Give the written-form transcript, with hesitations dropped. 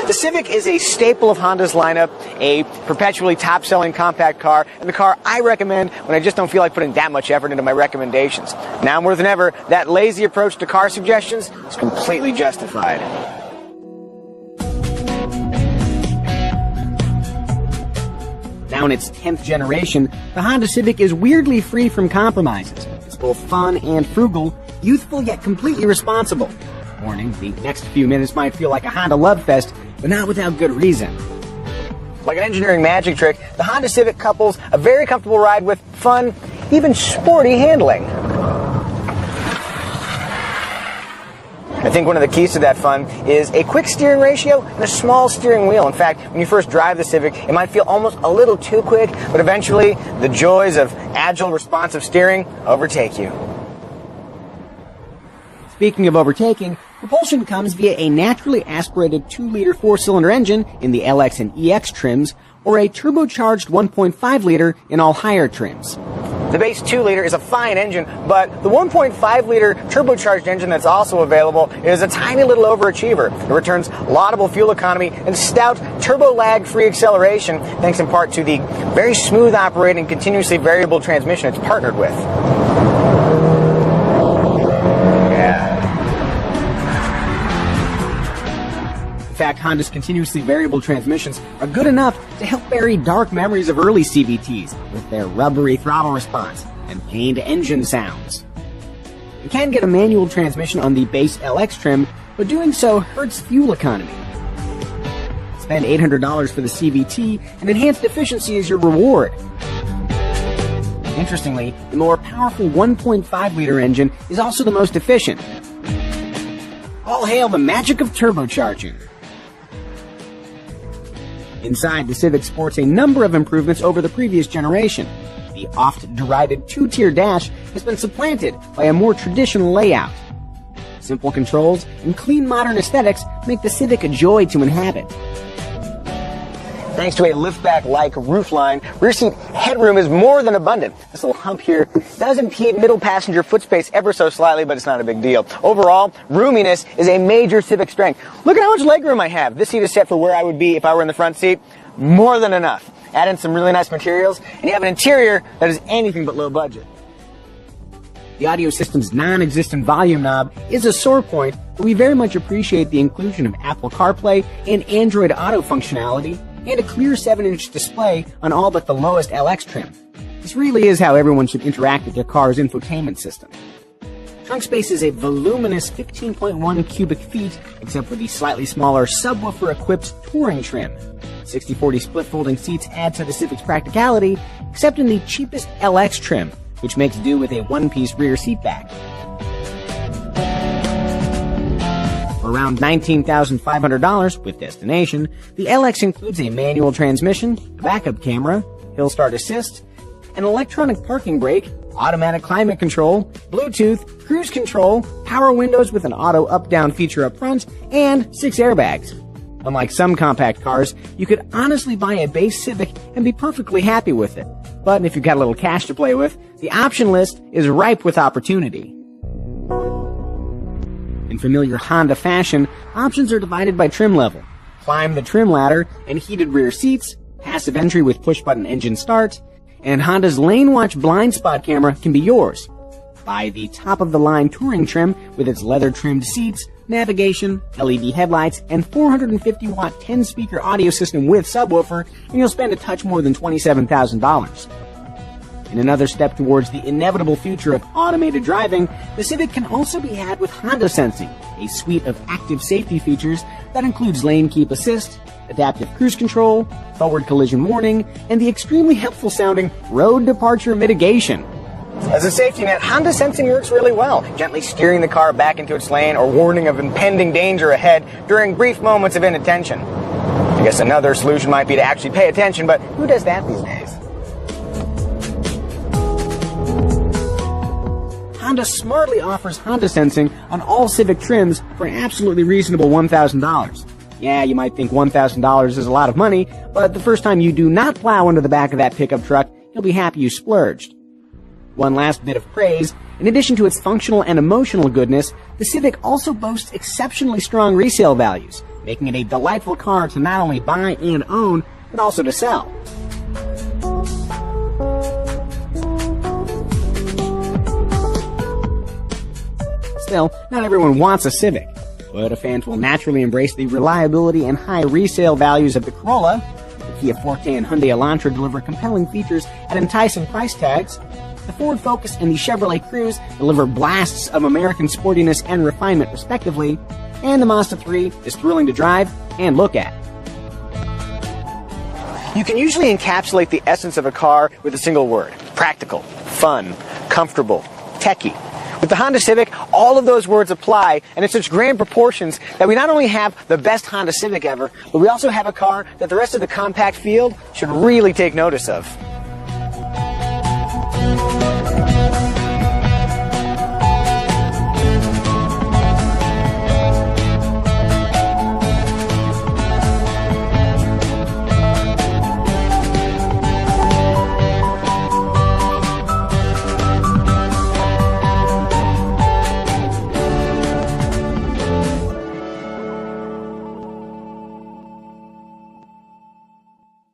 The Civic is a staple of Honda's lineup, a perpetually top-selling compact car, and the car I recommend when I just don't feel like putting that much effort into my recommendations. Now more than ever, that lazy approach to car suggestions is completely justified. Now in its 10th generation, the Honda Civic is weirdly free from compromises. It's both fun and frugal, youthful yet completely responsible. Warning, the next few minutes might feel like a Honda love fest, but not without good reason. Like an engineering magic trick, the Honda Civic couples a very comfortable ride with fun, even sporty handling. I think one of the keys to that fun is a quick steering ratio and a small steering wheel. In fact, when you first drive the Civic, it might feel almost a little too quick, but eventually the joys of agile, responsive steering overtake you. Speaking of overtaking, propulsion comes via a naturally aspirated 2-liter 4-cylinder engine in the LX and EX trims, or a turbocharged 1.5-liter in all higher trims. The base 2-liter is a fine engine, but the 1.5-liter turbocharged engine that's also available is a tiny little overachiever. It returns laudable fuel economy and stout turbo-lag-free acceleration, thanks in part to the very smooth operating, continuously variable transmission it's partnered with. In fact, Honda's continuously variable transmissions are good enough to help bury dark memories of early CVTs with their rubbery throttle response and pained engine sounds. You can get a manual transmission on the base LX trim, but doing so hurts fuel economy. Spend $800 for the CVT, and enhanced efficiency is your reward. Interestingly, the more powerful 1.5-liter engine is also the most efficient. All hail the magic of turbocharging. Inside, the Civic sports a number of improvements over the previous generation. The oft-derided 2-tier dash has been supplanted by a more traditional layout. Simple controls and clean modern aesthetics make the Civic a joy to inhabit. Thanks to a liftback-like roofline, rear seat headroom is more than abundant. This little hump here does impede middle passenger foot space ever so slightly, but it's not a big deal. Overall, roominess is a major Civic strength. Look at how much legroom I have. This seat is set for where I would be if I were in the front seat. More than enough. Add in some really nice materials, and you have an interior that is anything but low budget. The audio system's non-existent volume knob is a sore point, but we very much appreciate the inclusion of Apple CarPlay and Android Auto functionality, and a clear 7-inch display on all but the lowest LX trim. This really is how everyone should interact with their car's infotainment system. Trunk space is a voluminous 15.1 cubic feet, except for the slightly smaller subwoofer-equipped touring trim. 60/40 split-folding seats add to the Civic's practicality, except in the cheapest LX trim, which makes do with a one-piece rear seatback. For around $19,500 with destination, the LX includes a manual transmission, backup camera, hill start assist, an electronic parking brake, automatic climate control, Bluetooth, cruise control, power windows with an auto up-down feature up front, and 6 airbags. Unlike some compact cars, you could honestly buy a base Civic and be perfectly happy with it. But if you've got a little cash to play with, the option list is ripe with opportunity. In familiar Honda fashion, options are divided by trim level. Climb the trim ladder and heated rear seats, passive entry with push-button engine start, and Honda's Lane Watch blind spot camera can be yours. Buy the top-of-the-line touring trim with its leather-trimmed seats, navigation, LED headlights, and 450-watt 10-speaker audio system with subwoofer, and you'll spend a touch more than $27,000. In another step towards the inevitable future of automated driving, the Civic can also be had with Honda Sensing, a suite of active safety features that includes lane keep assist, adaptive cruise control, forward collision warning, and the extremely helpful sounding road departure mitigation. As a safety net, Honda Sensing works really well, gently steering the car back into its lane or warning of impending danger ahead during brief moments of inattention. I guess another solution might be to actually pay attention, but who does that these days? Honda smartly offers Honda Sensing on all Civic trims for an absolutely reasonable $1,000. Yeah, you might think $1,000 is a lot of money, but the first time you do not plow into the back of that pickup truck, you'll be happy you splurged. One last bit of praise, in addition to its functional and emotional goodness, the Civic also boasts exceptionally strong resale values, making it a delightful car to not only buy and own, but also to sell. Still, not everyone wants a Civic. Toyota fans will naturally embrace the reliability and high resale values of the Corolla. The Kia Forte and Hyundai Elantra deliver compelling features at enticing price tags. The Ford Focus and the Chevrolet Cruze deliver blasts of American sportiness and refinement respectively. And the Mazda 3 is thrilling to drive and look at. You can usually encapsulate the essence of a car with a single word: practical, fun, comfortable, techie. With the Honda Civic, all of those words apply, and in such grand proportions that we not only have the best Honda Civic ever, but we also have a car that the rest of the compact field should really take notice of.